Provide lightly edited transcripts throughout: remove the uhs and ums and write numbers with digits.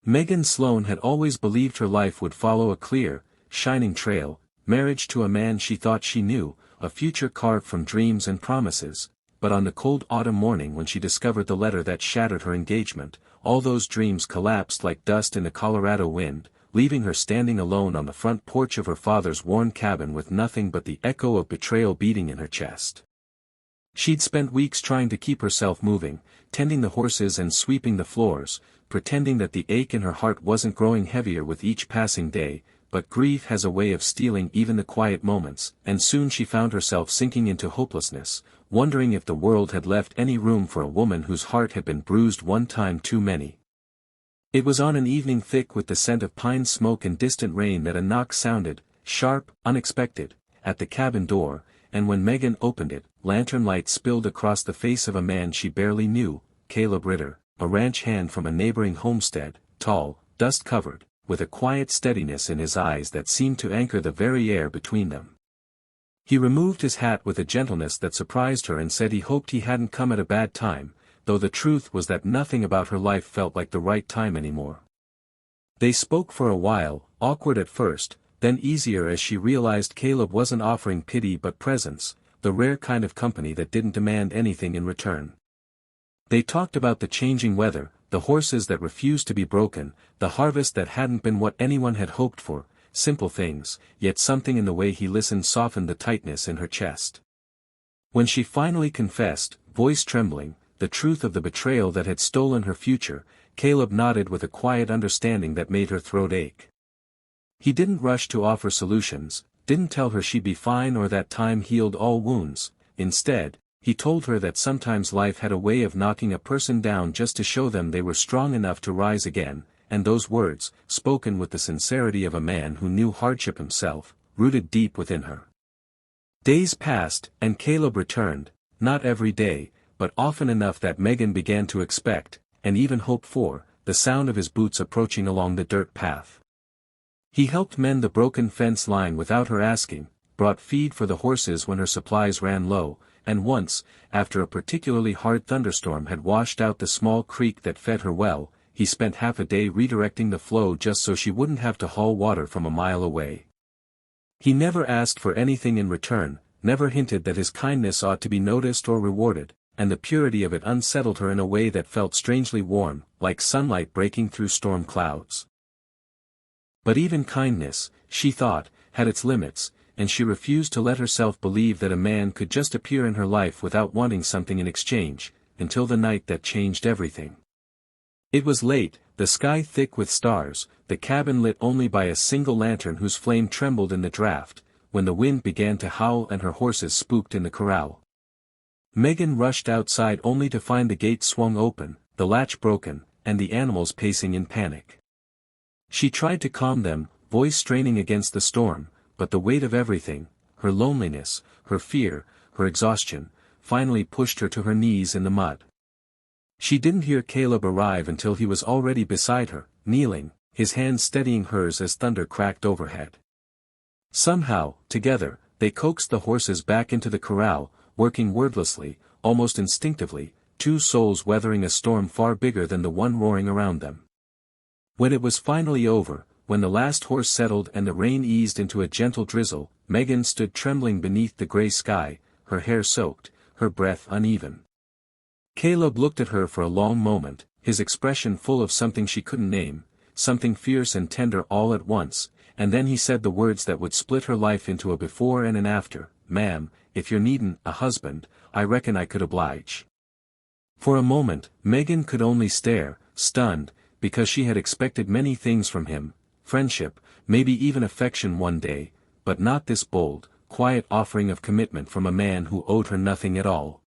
Megan Sloan had always believed her life would follow a clear, shining trail, marriage to a man she thought she knew, a future carved from dreams and promises, but on the cold autumn morning when she discovered the letter that shattered her engagement, all those dreams collapsed like dust in a Colorado wind, leaving her standing alone on the front porch of her father's worn cabin with nothing but the echo of betrayal beating in her chest. She'd spent weeks trying to keep herself moving, tending the horses and sweeping the floors, pretending that the ache in her heart wasn't growing heavier with each passing day, but grief has a way of stealing even the quiet moments, and soon she found herself sinking into hopelessness, wondering if the world had left any room for a woman whose heart had been bruised one time too many. It was on an evening thick with the scent of pine smoke and distant rain that a knock sounded, sharp, unexpected, at the cabin door, and when Megan opened it, lantern light spilled across the face of a man she barely knew, Caleb Ritter, a ranch hand from a neighboring homestead, tall, dust-covered, with a quiet steadiness in his eyes that seemed to anchor the very air between them. He removed his hat with a gentleness that surprised her and said he hoped he hadn't come at a bad time, though the truth was that nothing about her life felt like the right time anymore. They spoke for a while, awkward at first, then easier as she realized Caleb wasn't offering pity but presence, the rare kind of company that didn't demand anything in return. They talked about the changing weather, the horses that refused to be broken, the harvest that hadn't been what anyone had hoped for, simple things, yet something in the way he listened softened the tightness in her chest. When she finally confessed, voice trembling, the truth of the betrayal that had stolen her future, Caleb nodded with a quiet understanding that made her throat ache. He didn't rush to offer solutions, didn't tell her she'd be fine or that time healed all wounds. Instead, he told her that sometimes life had a way of knocking a person down just to show them they were strong enough to rise again, and those words, spoken with the sincerity of a man who knew hardship himself, rooted deep within her. Days passed, and Caleb returned, not every day, but often enough that Megan began to expect, and even hope for, the sound of his boots approaching along the dirt path. He helped mend the broken fence line without her asking, brought feed for the horses when her supplies ran low, and once, after a particularly hard thunderstorm had washed out the small creek that fed her well, he spent half a day redirecting the flow just so she wouldn't have to haul water from a mile away. He never asked for anything in return, never hinted that his kindness ought to be noticed or rewarded, and the purity of it unsettled her in a way that felt strangely warm, like sunlight breaking through storm clouds. But even kindness, she thought, had its limits, and she refused to let herself believe that a man could just appear in her life without wanting something in exchange, until the night that changed everything. It was late, the sky thick with stars, the cabin lit only by a single lantern whose flame trembled in the draft, when the wind began to howl and her horses spooked in the corral. Megan rushed outside only to find the gate swung open, the latch broken, and the animals pacing in panic. She tried to calm them, voice straining against the storm, but the weight of everything, her loneliness, her fear, her exhaustion, finally pushed her to her knees in the mud. She didn't hear Caleb arrive until he was already beside her, kneeling, his hands steadying hers as thunder cracked overhead. Somehow, together, they coaxed the horses back into the corral, working wordlessly, almost instinctively, two souls weathering a storm far bigger than the one roaring around them. When it was finally over, when the last horse settled and the rain eased into a gentle drizzle, Megan stood trembling beneath the gray sky, her hair soaked, her breath uneven. Caleb looked at her for a long moment, his expression full of something she couldn't name, something fierce and tender all at once, and then he said the words that would split her life into a before and an after, "Ma'am, if you're needin' a husband, I reckon I could oblige." For a moment, Megan could only stare, stunned, because she had expected many things from him, friendship, maybe even affection one day, but not this bold, quiet offering of commitment from a man who owed her nothing at all.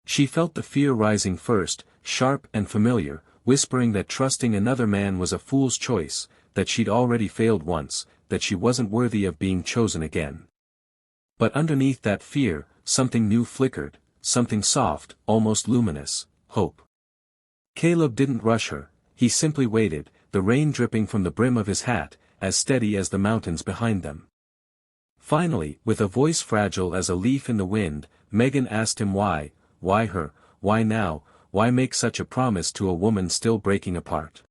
She felt the fear rising first, sharp and familiar, whispering that trusting another man was a fool's choice, that she'd already failed once, that she wasn't worthy of being chosen again. But underneath that fear, something new flickered, something soft, almost luminous, hope. Caleb didn't rush her, he simply waited, the rain dripping from the brim of his hat, as steady as the mountains behind them. Finally, with a voice fragile as a leaf in the wind, Megan asked him why her, why now, why make such a promise to a woman still breaking apart?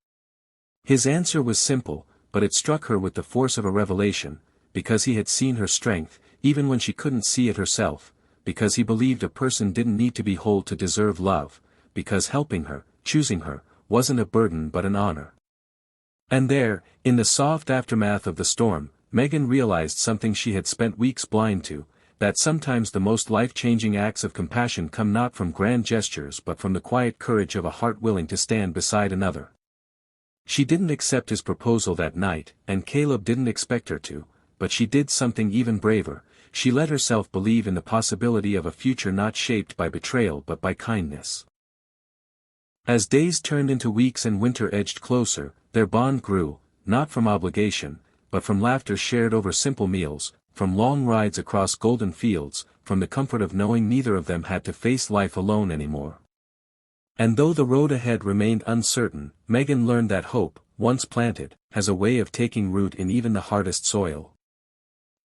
His answer was simple, but it struck her with the force of a revelation, because he had seen her strength, even when she couldn't see it herself, because he believed a person didn't need to be whole to deserve love, because helping her, choosing her, wasn't a burden but an honor. And there, in the soft aftermath of the storm, Megan realized something she had spent weeks blind to, that sometimes the most life-changing acts of compassion come not from grand gestures but from the quiet courage of a heart willing to stand beside another. She didn't accept his proposal that night, and Caleb didn't expect her to, but she did something even braver. She let herself believe in the possibility of a future not shaped by betrayal but by kindness. As days turned into weeks and winter edged closer, their bond grew, not from obligation, but from laughter shared over simple meals, from long rides across golden fields, from the comfort of knowing neither of them had to face life alone anymore. And though the road ahead remained uncertain, Megan learned that hope, once planted, has a way of taking root in even the hardest soil.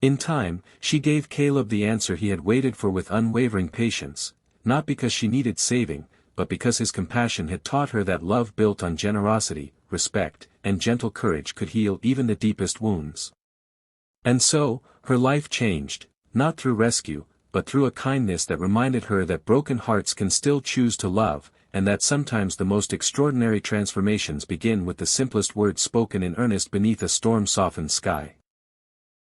In time, she gave Caleb the answer he had waited for with unwavering patience, not because she needed saving, but because his compassion had taught her that love built on generosity, respect, and gentle courage could heal even the deepest wounds. And so, her life changed, not through rescue, but through a kindness that reminded her that broken hearts can still choose to love, and that sometimes the most extraordinary transformations begin with the simplest words spoken in earnest beneath a storm-softened sky.